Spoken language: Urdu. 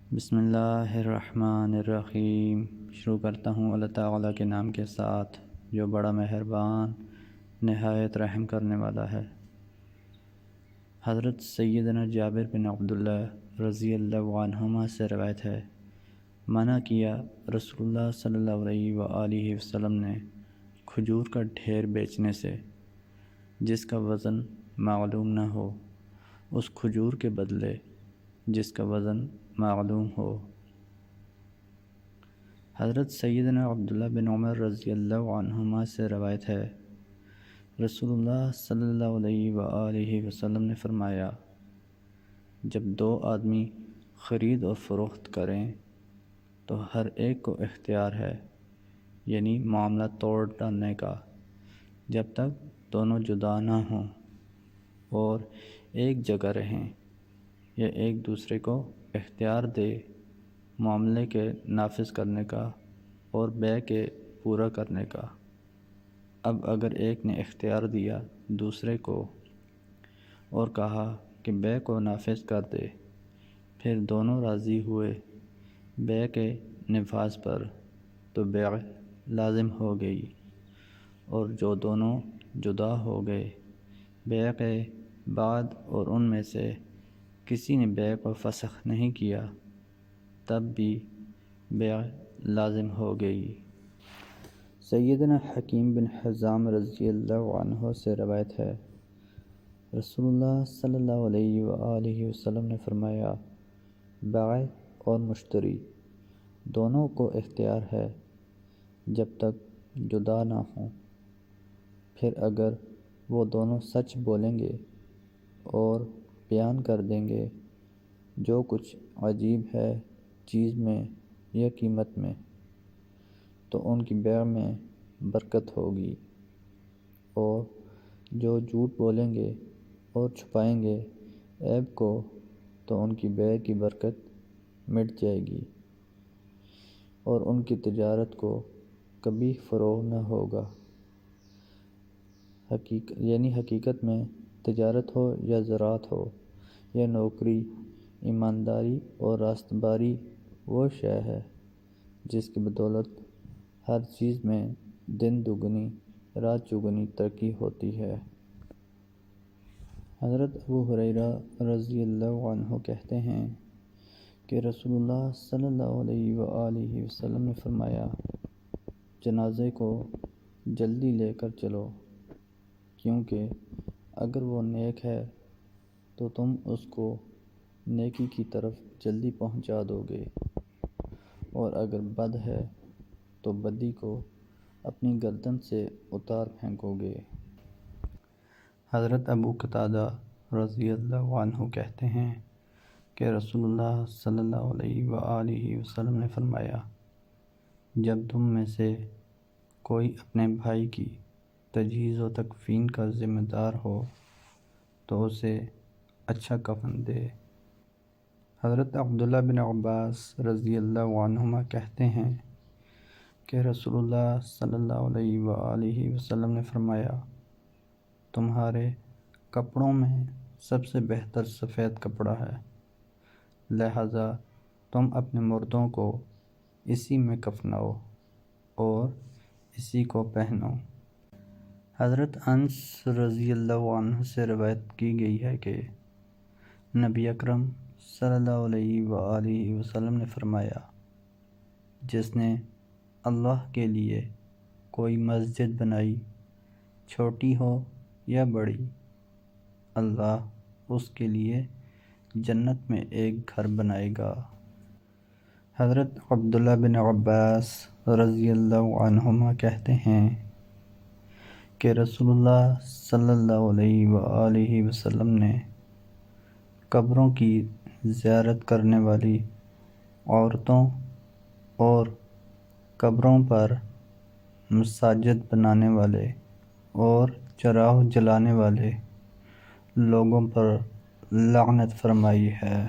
بسم اللہ الرحمن الرحیم۔ شروع کرتا ہوں اللہ تعالیٰ کے نام کے ساتھ جو بڑا مہربان نہایت رحم کرنے والا ہے۔ حضرت سیدنا جابر بن عبداللہ رضی اللہ عنہما سے روایت ہے، منع کیا رسول اللہ صلی اللہ علیہ وآلہ وسلم نے کھجور کا ڈھیر بیچنے سے جس کا وزن معلوم نہ ہو، اس کھجور کے بدلے جس کا وزن معلوم ہو۔ حضرت سیدنا عبداللہ بن عمر رضی اللہ عنہما سے روایت ہے، رسول اللہ صلی اللہ علیہ وآلہ وسلم نے فرمایا، جب دو آدمی خرید و فروخت کریں تو ہر ایک کو اختیار ہے، یعنی معاملہ توڑ ڈالنے کا، جب تک دونوں جدا نہ ہوں اور ایک جگہ رہیں یا ایک دوسرے کو اختیار دے معاملے کے نافذ کرنے کا اور بیع کے پورا کرنے کا۔ اب اگر ایک نے اختیار دیا دوسرے کو اور کہا کہ بیع کو نافذ کر دے، پھر دونوں راضی ہوئے بیع کے نفاذ پر، تو بیع لازم ہو گئی، اور جو دونوں جدا ہو گئے بیع کے بعد اور ان میں سے کسی نے بیع کو فسخ نہیں کیا، تب بھی بیع لازم ہو گئی۔ سیدنا حکیم بن حزام رضی اللہ عنہ سے روایت ہے، رسول اللہ صلی اللہ علیہ وآلہ وسلم نے فرمایا، بائع اور مشتری دونوں کو اختیار ہے جب تک جدا نہ ہوں، پھر اگر وہ دونوں سچ بولیں گے اور بیان کر دیں گے جو کچھ عجیب ہے چیز میں یا قیمت میں، تو ان کی بیع میں برکت ہوگی، اور جو جھوٹ بولیں گے اور چھپائیں گے عیب کو، تو ان کی بیع کی برکت مٹ جائے گی اور ان کی تجارت کو کبھی فروغ نہ ہوگا۔ حقیقت میں تجارت ہو یا زراعت ہو یا نوکری، ایمانداری اور راست باری وہ شے ہے جس کی بدولت ہر چیز میں دن دگنی رات چوگنی ترقی ہوتی ہے۔ حضرت ابو ہریرہ رضی اللہ عنہ کہتے ہیں کہ رسول اللہ صلی اللہ علیہ وآلہ وسلم نے فرمایا، جنازے کو جلدی لے کر چلو، کیونکہ اگر وہ نیک ہے تو تم اس کو نیکی کی طرف جلدی پہنچا دو گے، اور اگر بد ہے تو بدی کو اپنی گردن سے اتار پھینکو گے۔ حضرت ابو قتادہ رضی اللہ عنہ کہتے ہیں کہ رسول اللہ صلی اللہ علیہ وآلہ وسلم نے فرمایا، جب تم میں سے کوئی اپنے بھائی کی تجہیز و تکفین کا ذمہ دار ہو تو اسے اچھا کفن دے۔ حضرت عبداللہ بن عباس رضی اللہ عنہما کہتے ہیں کہ رسول اللہ صلی اللہ علیہ وآلہ وسلم نے فرمایا، تمہارے کپڑوں میں سب سے بہتر سفید کپڑا ہے، لہذا تم اپنے مردوں کو اسی میں کفناؤ اور اسی کو پہنو۔ حضرت انس رضی اللہ عنہ سے روایت کی گئی ہے کہ نبی اکرم صلی اللہ علیہ وآلہ وسلم نے فرمایا، جس نے اللہ کے لیے کوئی مسجد بنائی، چھوٹی ہو یا بڑی، اللہ اس کے لیے جنت میں ایک گھر بنائے گا۔ حضرت عبداللہ بن عباس رضی اللہ عنہما کہتے ہیں کہ رسول اللہ صلی اللہ علیہ وآلہ وسلم نے قبروں کی زیارت کرنے والی عورتوں اور قبروں پر مساجد بنانے والے اور چراغ جلانے والے لوگوں پر لعنت فرمائی ہے۔